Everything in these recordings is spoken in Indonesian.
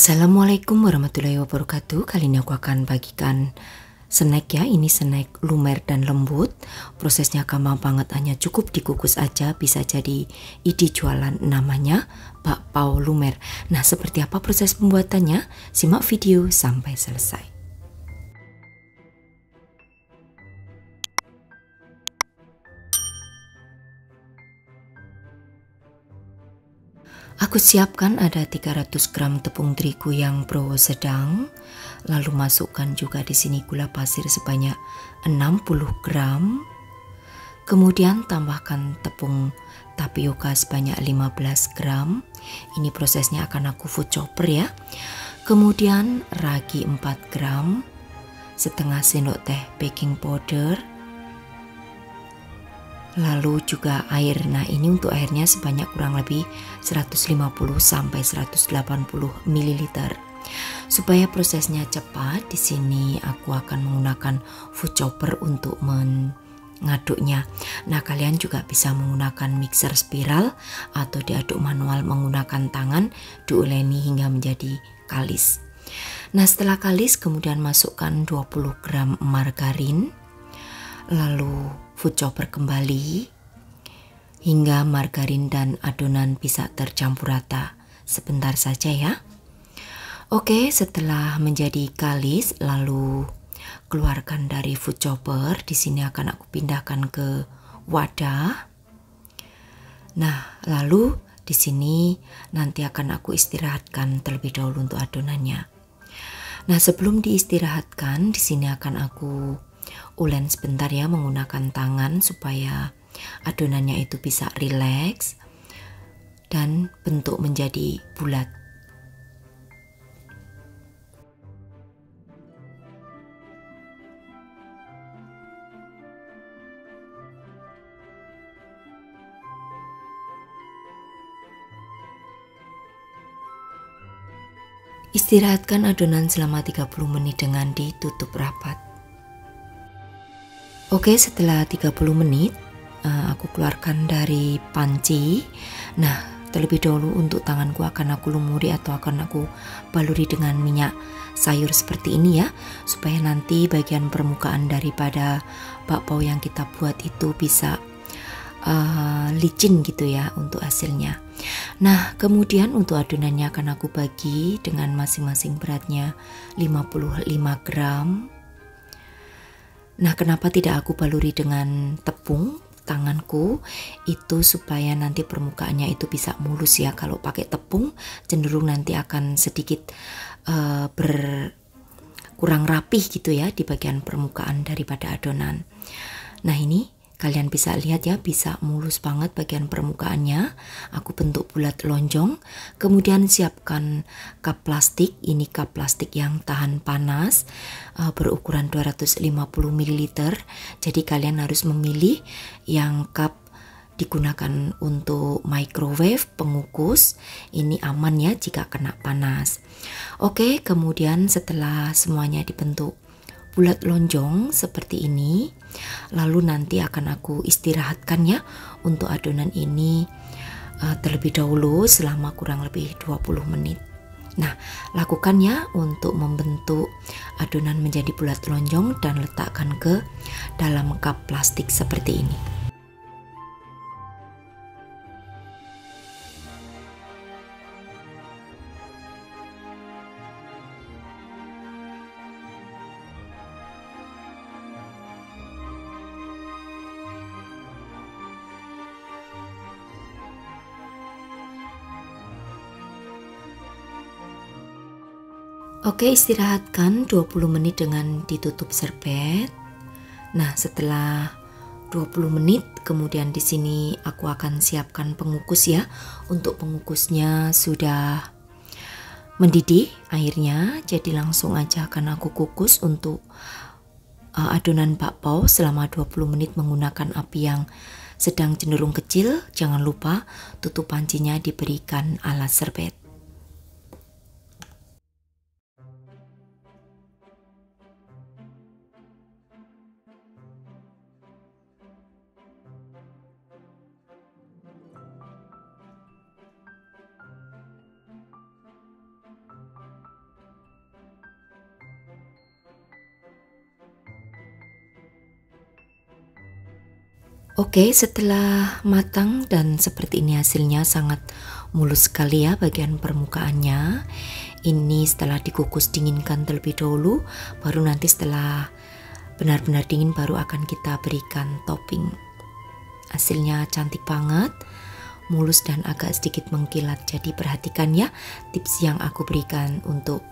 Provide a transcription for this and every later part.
Assalamualaikum warahmatullahi wabarakatuh. Kali ini aku akan bagikan snack ya. Ini snack lumer dan lembut. Prosesnya gampang banget, hanya cukup dikukus aja. Bisa jadi ide jualan, namanya bakpao lumer. Nah, seperti apa proses pembuatannya? Simak video sampai selesai. Aku siapkan ada 300 gram tepung terigu yang pro sedang, lalu masukkan juga di sini gula pasir sebanyak 60 gram. Kemudian tambahkan tepung tapioka sebanyak 15 gram. Ini prosesnya akan aku food chopper ya. Kemudian ragi 4 gram, setengah sendok teh baking powder, lalu juga air. Nah, ini untuk airnya sebanyak kurang lebih 150 sampai 180 ml. Supaya prosesnya cepat, di sini aku akan menggunakan food chopper untuk mengaduknya. Nah, kalian juga bisa menggunakan mixer spiral atau diaduk manual menggunakan tangan, diuleni hingga menjadi kalis. Nah, setelah kalis kemudian masukkan 20 gram margarin, lalu food chopper kembali hingga margarin dan adonan bisa tercampur rata. Sebentar saja ya. Oke, setelah menjadi kalis lalu keluarkan dari food chopper. Di sini akan aku pindahkan ke wadah. Nah, lalu di sini nanti akan aku istirahatkan terlebih dahulu untuk adonannya. Nah, sebelum diistirahatkan, di sini akan aku ulen sebentar ya menggunakan tangan supaya adonannya itu bisa rileks dan bentuk menjadi bulat. Istirahatkan adonan selama 30 menit dengan ditutup rapat. Oke, setelah 30 menit aku keluarkan dari panci. Nah, terlebih dahulu untuk tanganku akan aku lumuri atau akan aku baluri dengan minyak sayur seperti ini ya, supaya nanti bagian permukaan daripada bakpao yang kita buat itu bisa licin gitu ya untuk hasilnya. Nah, kemudian untuk adonannya akan aku bagi dengan masing-masing beratnya 55 gram. Nah, kenapa tidak aku baluri dengan tepung tanganku? Itu supaya nanti permukaannya itu bisa mulus ya. Kalau pakai tepung cenderung nanti akan sedikit kurang rapih gitu ya di bagian permukaan daripada adonan. Nah, ini kalian bisa lihat ya, bisa mulus banget bagian permukaannya. Aku bentuk bulat lonjong. Kemudian siapkan cup plastik. Ini cup plastik yang tahan panas, berukuran 250 ml. Jadi kalian harus memilih yang cup digunakan untuk microwave, pengukus. Ini aman ya jika kena panas. Oke, kemudian setelah semuanya dibentuk bulat lonjong seperti ini, lalu nanti akan aku istirahatkan ya untuk adonan ini terlebih dahulu selama kurang lebih 20 menit. Nah, lakukan ya untuk membentuk adonan menjadi bulat lonjong dan letakkan ke dalam cup plastik seperti ini. Oke, istirahatkan 20 menit dengan ditutup serbet. Nah, setelah 20 menit kemudian di sini aku akan siapkan pengukus ya. Untuk pengukusnya sudah mendidih airnya, jadi langsung aja akan aku kukus untuk adonan bakpao selama 20 menit menggunakan api yang sedang cenderung kecil. Jangan lupa tutup pancinya diberikan alas serbet. Oke, setelah matang dan seperti ini hasilnya sangat mulus sekali ya bagian permukaannya. Ini setelah dikukus dinginkan terlebih dahulu, baru nanti setelah benar-benar dingin baru akan kita berikan topping. Hasilnya cantik banget, mulus dan agak sedikit mengkilat. Jadi perhatikan ya tips yang aku berikan untuk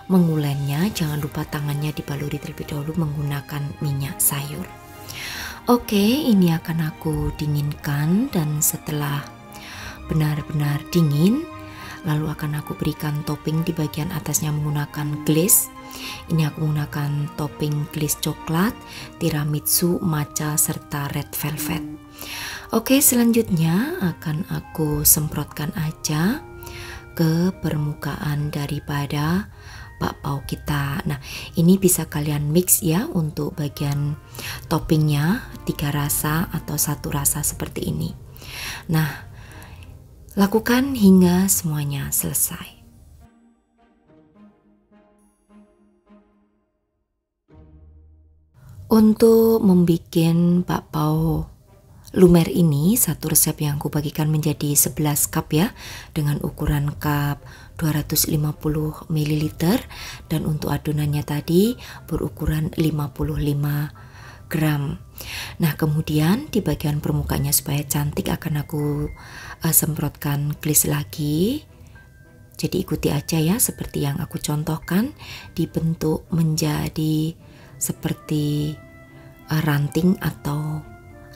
mengulainya. Jangan lupa tangannya dibaluri terlebih dahulu menggunakan minyak sayur. Oke, ini akan aku dinginkan dan setelah benar-benar dingin, lalu akan aku berikan topping di bagian atasnya menggunakan glaze. Ini aku menggunakan topping glaze coklat, tiramisu, matcha, serta red velvet. Oke, selanjutnya akan aku semprotkan aja ke permukaan daripada bakpao kita. Nah, ini bisa kalian mix ya untuk bagian toppingnya 3 rasa atau 1 rasa seperti ini. Nah, lakukan hingga semuanya selesai. Untuk membuat bakpao lumer ini, satu resep yang aku bagikan menjadi 11 cup ya, dengan ukuran cup 250 ml dan untuk adonannya tadi berukuran 55 gram. Nah, kemudian di bagian permukaannya supaya cantik akan aku semprotkan glaze lagi. Jadi ikuti aja ya seperti yang aku contohkan, dibentuk menjadi seperti ranting atau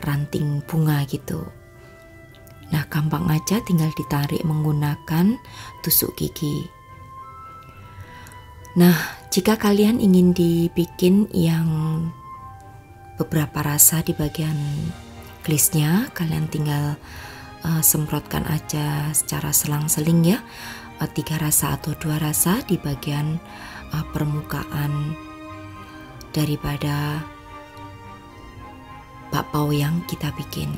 ranting bunga gitu. Nah, gampang aja tinggal ditarik menggunakan tusuk gigi. Nah, jika kalian ingin dibikin yang beberapa rasa di bagian glaze-nya, kalian tinggal semprotkan aja secara selang-seling ya, 3 rasa atau 2 rasa di bagian permukaan daripada bakpao yang kita bikin.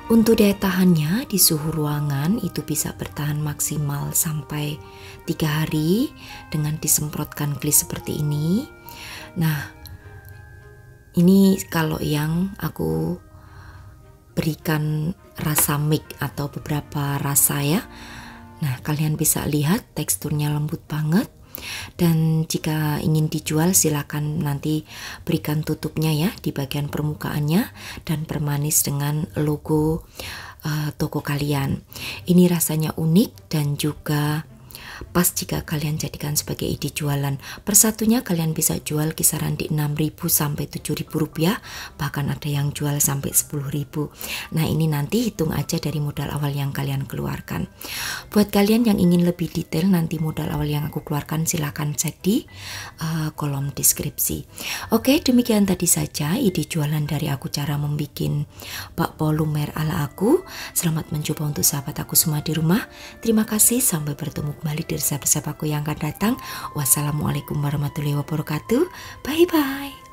Untuk daya tahannya di suhu ruangan itu bisa bertahan maksimal sampai 3 hari dengan disemprotkan glaze seperti ini. Nah, ini kalau yang aku berikan rasa mix atau beberapa rasa ya. Nah, kalian bisa lihat teksturnya lembut banget. Dan jika ingin dijual silakan nanti berikan tutupnya ya di bagian permukaannya dan permanis dengan logo toko kalian. Ini rasanya unik dan juga pas jika kalian jadikan sebagai ide jualan. Persatunya kalian bisa jual kisaran di 6.000 sampai 7.000 rupiah, bahkan ada yang jual sampai 10.000. Nah, ini nanti hitung aja dari modal awal yang kalian keluarkan. Buat kalian yang ingin lebih detail nanti modal awal yang aku keluarkan silahkan cek di kolom deskripsi. Oke, demikian tadi saja ide jualan dari aku, cara membuat bakpao lumer ala aku. Selamat mencoba untuk sahabat aku semua di rumah. Terima kasih, sampai bertemu kembali dari resep-resep aku yang akan datang. Wassalamualaikum warahmatullahi wabarakatuh. Bye bye.